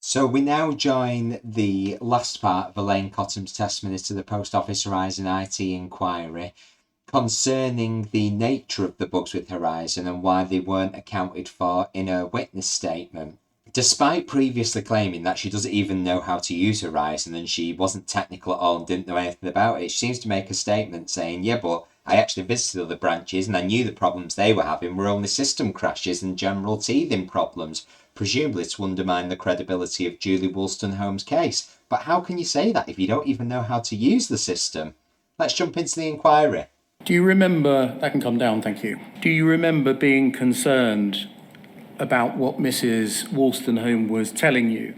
So we now join the last part of Elaine Cottam's testimony to the Post Office Horizon IT inquiry concerning the nature of the bugs with Horizon and why they weren't accounted for in her witness statement. Despite previously claiming that she doesn't even know how to use Horizon and she wasn't technical at all and didn't know anything about it, she seems to make a statement saying, yeah, but I actually visited other branches and I knew the problems they were having were only system crashes and general teething problems, presumably to undermine the credibility of Julie Wolstenholme's case. But how can you say that if you don't even know how to use the system? Let's jump into the inquiry. Do you remember, that can come down, thank you. Do you remember being concerned about what Mrs. Wolstenholme was telling you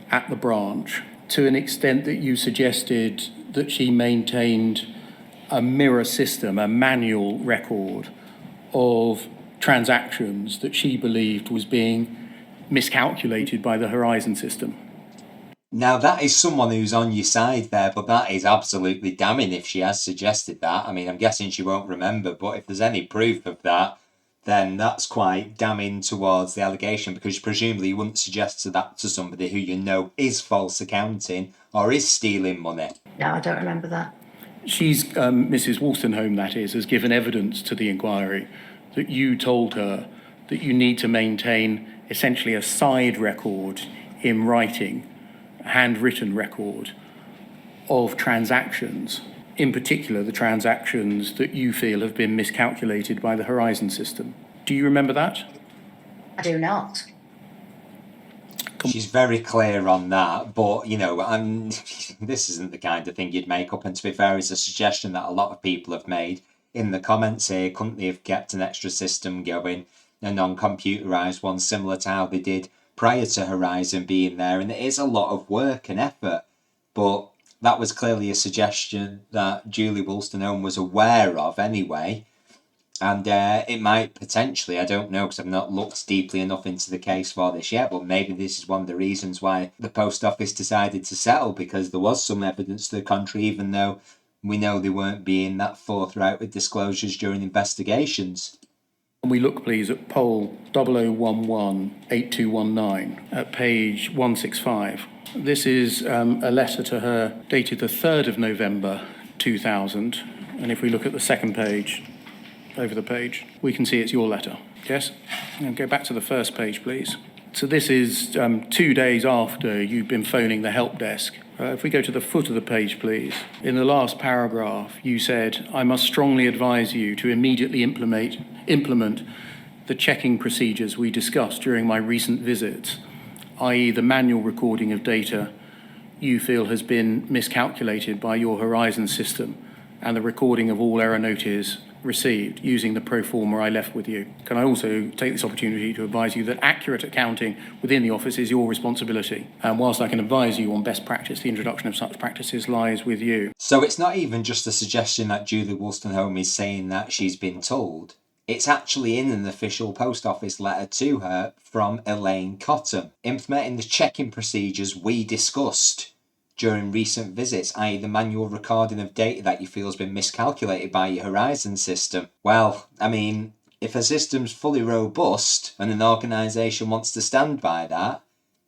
at the branch, to an extent that you suggested that she maintained a mirror system, a manual record of transactions that she believed was being miscalculated by the Horizon system? Now, that is someone who's on your side there, but that is absolutely damning if she has suggested that. I mean, I'm guessing she won't remember, but if there's any proof of that, then that's quite damning towards the allegation, because presumably you wouldn't suggest that to somebody who you know is false accounting or is stealing money. No, I don't remember that. Mrs. Wolstenholme, that is, has given evidence to the inquiry that you told her that you need to maintain essentially a side record in writing, a handwritten record of transactions, in particular the transactions that you feel have been miscalculated by the Horizon system. Do you remember that? I do not. She's very clear on that, but, this isn't the kind of thing you'd make up, and to be fair, it's a suggestion that a lot of people have made in the comments here. Couldn't they have kept an extra system going, a non-computerised one, similar to how they did prior to Horizon being there? And it is a lot of work and effort, but that was clearly a suggestion that Julie Wolstenholme was aware of anyway. And it might potentially, I don't know because I've not looked deeply enough into the case for this yet, but maybe this is one of the reasons why the Post Office decided to settle, because there was some evidence to the contrary, even though we know they weren't being that forthright with disclosures during investigations. Can we look, please, at poll 00118219 at page 165. This is a letter to her dated the 3rd of November 2000, and if we look at the second page, over the page, we can see it's your letter. Yes? And go back to the first page, please. So this is 2 days after you've been phoning the help desk. If we go to the foot of the page, please. In the last paragraph, you said, I must strongly advise you to immediately implement the checking procedures we discussed during my recent visits, i.e. the manual recording of data you feel has been miscalculated by your Horizon system, and the recording of all error notices received using the pro forma I left with you. Can I also take this opportunity to advise you that accurate accounting within the office is your responsibility, and whilst I can advise you on best practice, the introduction of such practices lies with you. So it's not even just a suggestion that Julie Wolstenholme is saying that she's been told. It's actually in an official Post Office letter to her from Elaine Cottam, implementing the check-in procedures we discussed during recent visits, i.e. the manual recording of data that you feel has been miscalculated by your Horizon system. Well, I mean, if a system's fully robust and an organisation wants to stand by that,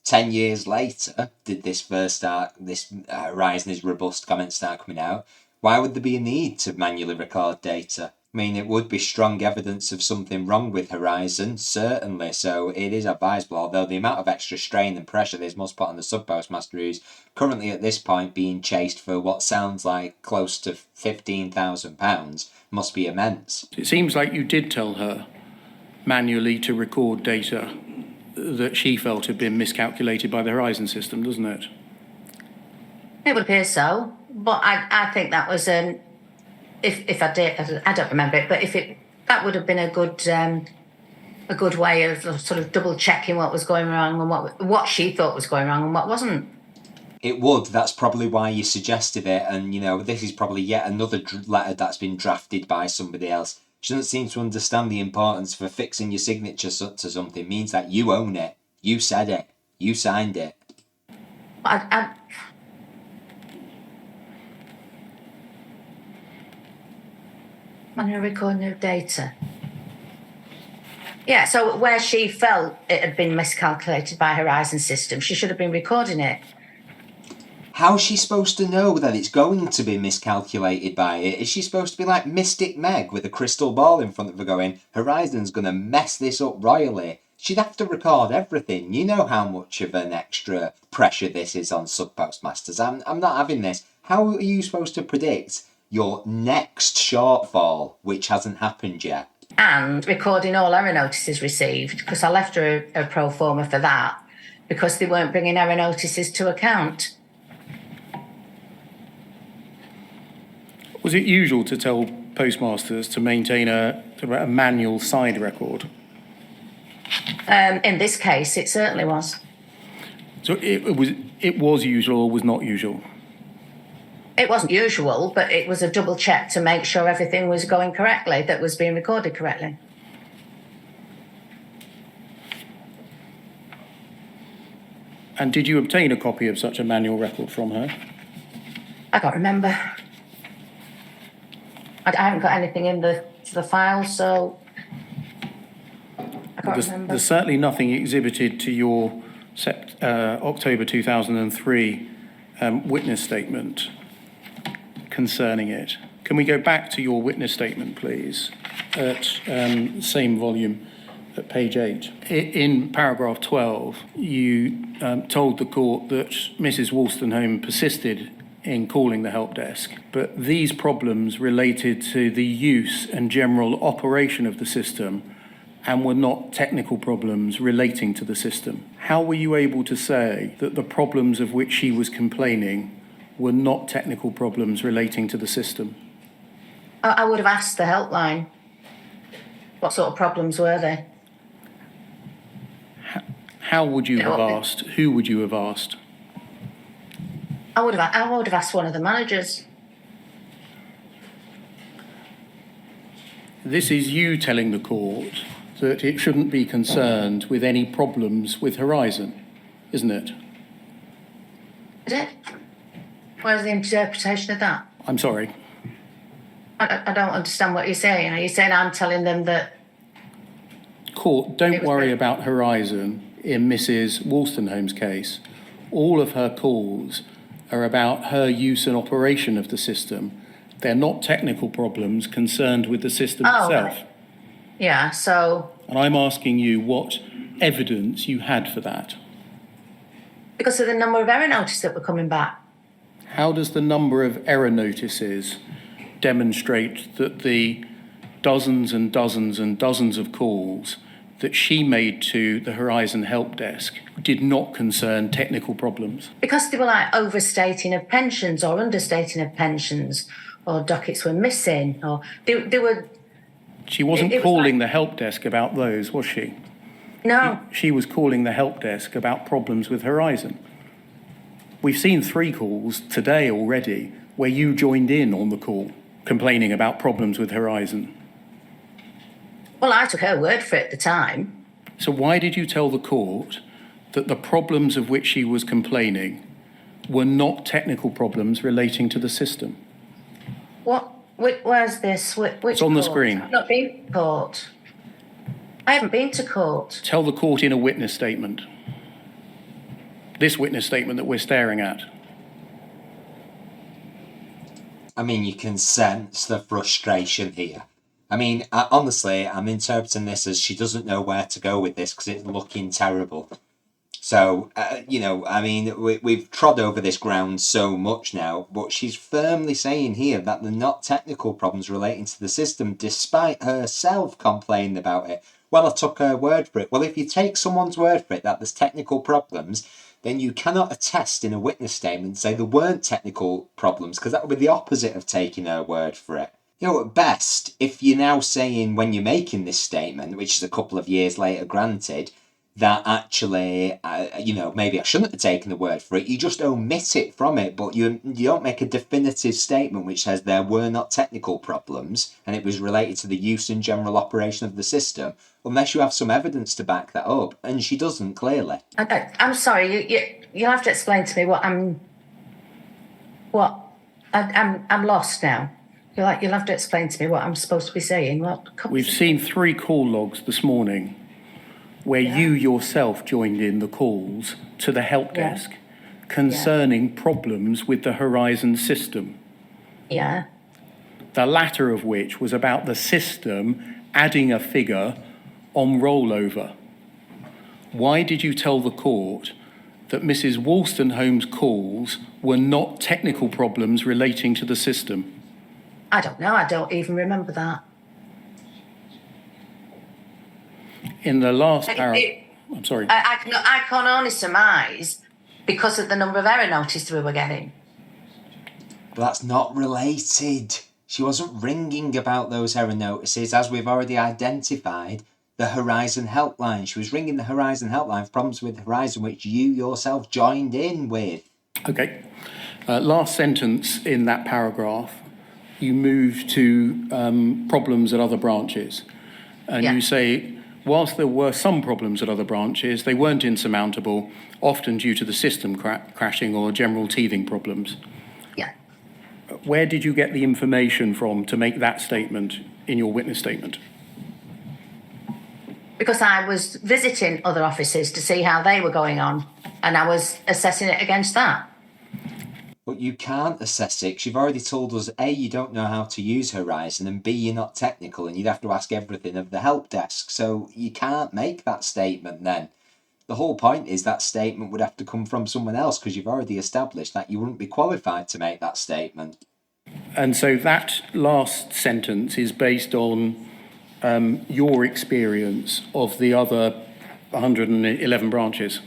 10 years later, did this Horizon is robust comment start coming out, why would there be a need to manually record data? I mean, it would be strong evidence of something wrong with Horizon, certainly, so it is advisable, although the amount of extra strain and pressure this must put on the sub-postmaster, who's currently at this point being chased for what sounds like close to £15,000, must be immense. It seems like you did tell her manually to record data that she felt had been miscalculated by the Horizon system, doesn't it? It would appear so, but I think that was if I did, I don't remember it, but that would have been a good way of sort of double checking what was going wrong and what she thought was going wrong and what wasn't. It would. That's probably why you suggested it, and this is probably yet another letter that's been drafted by somebody else. She doesn't seem to understand the importance for fixing your signature to something means that you own it, you said it, you signed it. On a recording of data. Yeah, so where she felt it had been miscalculated by Horizon System, she should have been recording it. How's she supposed to know that it's going to be miscalculated by it? Is she supposed to be like Mystic Meg with a crystal ball in front of her going, Horizon's going to mess this up royally? She'd have to record everything. You know how much of an extra pressure this is on sub-postmasters. I'm not having this. How are you supposed to predict your next shortfall, which hasn't happened yet? And recording all error notices received, because I left her a pro forma for that, because they weren't bringing error notices to account. Was it usual to tell postmasters to maintain a manual side record? In this case, it certainly was. So it was usual or was not usual? It wasn't usual, but it was a double check to make sure everything was going correctly, that was being recorded correctly. And did you obtain a copy of such a manual record from her? I can't remember. I haven't got anything in the file, so I can't remember. There's certainly nothing exhibited to your October 2003 witness statement concerning it. Can we go back to your witness statement, please, at same volume at page 8? In paragraph 12, you told the court that Mrs. Wolstenholme persisted in calling the help desk, but these problems related to the use and general operation of the system and were not technical problems relating to the system. How were you able to say that the problems of which she was complaining were not technical problems relating to the system? I would have asked the helpline. What sort of problems were they? How would you have asked? Who would you have asked? I would have asked one of the managers. This is you telling the court that it shouldn't be concerned with any problems with Horizon, isn't it? Is it? Where's the interpretation of that? I'm sorry. I don't understand what you're saying. Are you saying I'm telling them that... Court, don't worry about Horizon in Mrs. Wolstenholme's case. All of her calls are about her use and operation of the system. They're not technical problems concerned with the system itself. Right. Yeah, so... And I'm asking you what evidence you had for that. Because of the number of error notices that were coming back. How does the number of error notices demonstrate that the dozens and dozens and dozens of calls that she made to the Horizon help desk did not concern technical problems? Because they were like overstating of pensions or understating of pensions, or dockets were missing, or they were... She wasn't calling the help desk about those, was she? No. She was calling the help desk about problems with Horizon. We've seen 3 calls today already where you joined in on the call, complaining about problems with Horizon. Well, I took her word for it at the time. So why did you tell the court that the problems of which she was complaining were not technical problems relating to the system? What? Where's this? Which it's on court? the screen. I've not been to court. I haven't been to court. Tell the court in a witness statement. This witness statement that we're staring at. I mean, you can sense the frustration here. I mean, honestly, I'm interpreting this as she doesn't know where to go with this because it's looking terrible. So, I mean, we've trod over this ground so much now, but she's firmly saying here that they're not technical problems relating to the system, despite herself complaining about it. Well, I took her word for it. Well, if you take someone's word for it that there's technical problems, then you cannot attest in a witness statement and say there weren't technical problems, because that would be the opposite of taking her word for it. At best, if you're now saying when you're making this statement, which is a couple of years later granted, that actually, maybe I shouldn't have taken the word for it, you just omit it from it, but you don't make a definitive statement which says there were not technical problems and it was related to the use and general operation of the system, unless you have some evidence to back that up, and she doesn't, clearly. I'm sorry, you'll have to explain to me I'm lost now. You'll have to explain to me what I'm supposed to be saying. We've seen 3 call logs this morning where you yourself joined in the calls to the help desk concerning problems with the Horizon system. Yeah. The latter of which was about the system adding a figure on rollover. Why did you tell the court that Mrs. Wolstenholme's calls were not technical problems relating to the system? I don't know. I don't even remember that. In the last paragraph, I'm sorry. I can only surmise because of the number of error notices we were getting. But that's not related. She wasn't ringing about those error notices, as we've already identified. The Horizon Helpline. She was ringing the Horizon Helpline for problems with Horizon, which you yourself joined in with. Okay. Last sentence in that paragraph, you move to problems at other branches. And you say, whilst there were some problems at other branches, they weren't insurmountable, often due to the system crashing or general teething problems. Yeah. Where did you get the information from to make that statement in your witness statement? Because I was visiting other offices to see how they were going on, and I was assessing it against that. But you can't assess it, 'cause you've already told us, A, you don't know how to use Horizon, and B, you're not technical, and you'd have to ask everything of the help desk. So you can't make that statement then. The whole point is that statement would have to come from someone else, because you've already established that you wouldn't be qualified to make that statement. And so that last sentence is based on your experience of the other 111 branches.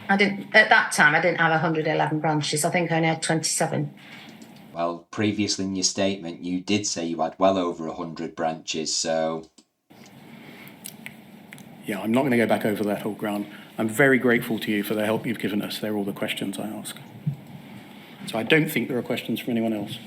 At that time, I didn't have 111 branches. I think I only had 27. Well, previously in your statement, you did say you had well over 100 branches, so... Yeah, I'm not going to go back over that whole ground. I'm very grateful to you for the help you've given us. They're all the questions I ask. So I don't think there are questions from anyone else.